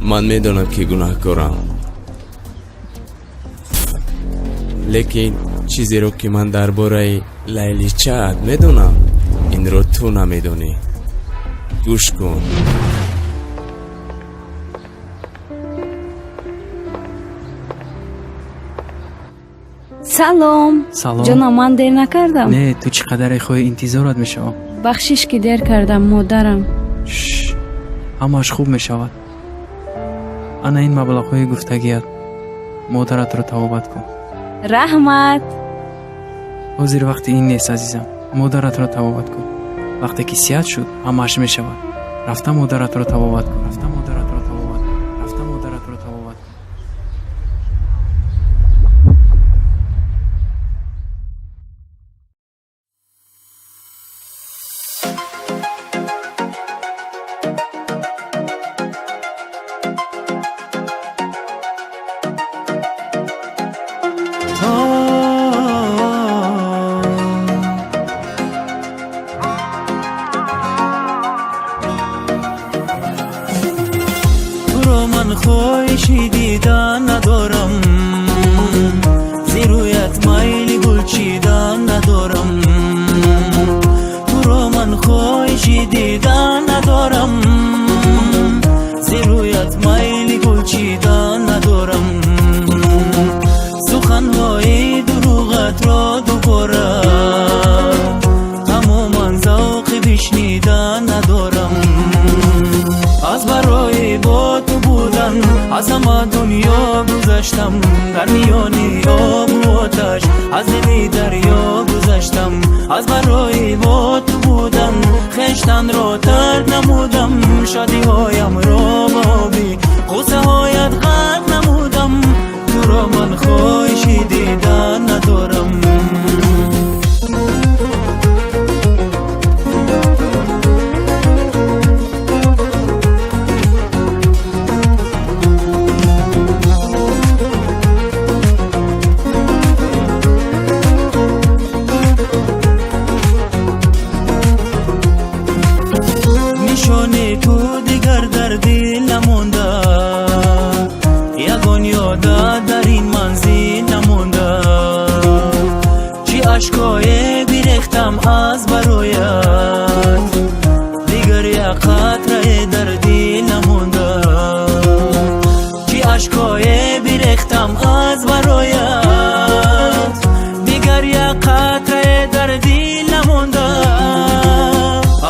من میدونم که گناهکارم، لیکن چیزی رو که من درباره لیلیچه میدونم این رو تو نمیدونی. گوش کن. салом. ҷонам, ман дер накардам? Не, ту чӣ қадари хоҳӣ интизорат мешавам. бахшиш ки дер кардам модарам. ҳамааш хуб мешавад. ана ин маблағҳои гуфтагият. модаратро тавобат кун. раҳмат. ҳозир вақти ин нест азизам. модаратро тавобат кун. вақте ки сиҳат шуд ҳамааш мешавад. рафта модаратро тавобат кун. рафта модаратро тавобат кун. рафта модаратро тавобат кун. خواهشی دیدن ندارم، زیرویت مایلی گل چیدن ندارم. تو رو من خواهشی دیدن ندارم، زیرویت مایلی گل چیدن ندارم. سخنهای دروغت را دوباره تماما ذوق بشنیدن ندارم. از برای با تو بودن از همه دنیا گذشتم، در میانی آب و آتش از دل دریا گذشتم. از برای با تو بودن خویشتن را ترک نمودم، شادی هایم را بابی غصه هایت غرق نمودم. تو را من خواهشی دیدن ندارم. تو دیگر در دل نمونده، یگان یاده در این منزل نمونده. چی اشکای بیرختم از برایت، دیگر یک قطره در دل نمونده. چی اشکای بیرختم از برایت، دیگر یک قطره در دل نمونده.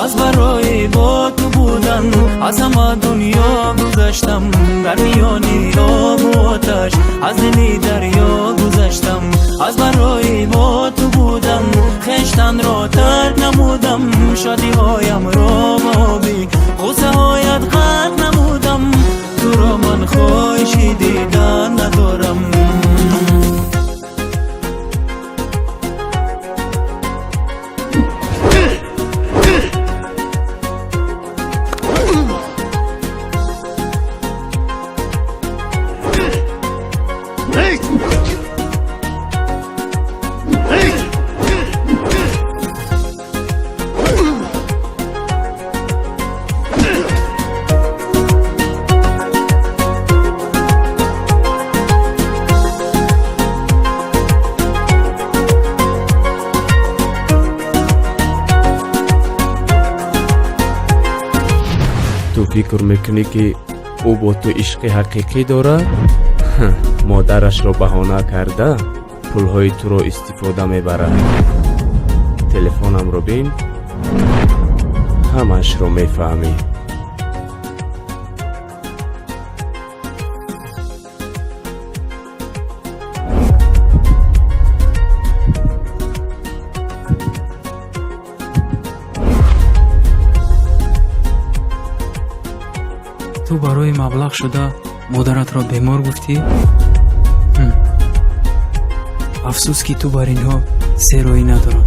از برای با تو بودن از همه دنیا گذشتم، در میانی آب و آتش از دل دریا گذشتم. از برای با تو بودن خویشتن را ترک نمودم، شادی هایم را بابی غصه هایت غرق نمودم. تو را من خواهشی دیدن ندارم. تو فکر میکنی که او با تو عشق حقیقی داره؟ مادرش رو بهانه کرده پولهای تو رو استفاده میبره. تلفنم رو بین، همش رو میفهمی. تو барои маблағ шуда модаратро бемор гуфтӣ? афсӯс ки ту бар инҳо сероӣ надорам.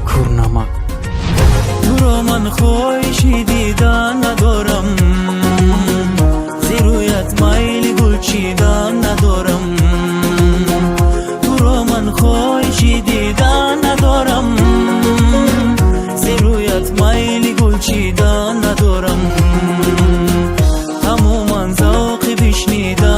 курнамак. туро ман хоҳиши дидан надорам, зироят майли гул чидан надорам. туро ман хоҳиши дидан надорам, зироят майли гул чидан надорам. тамоман تشنیدن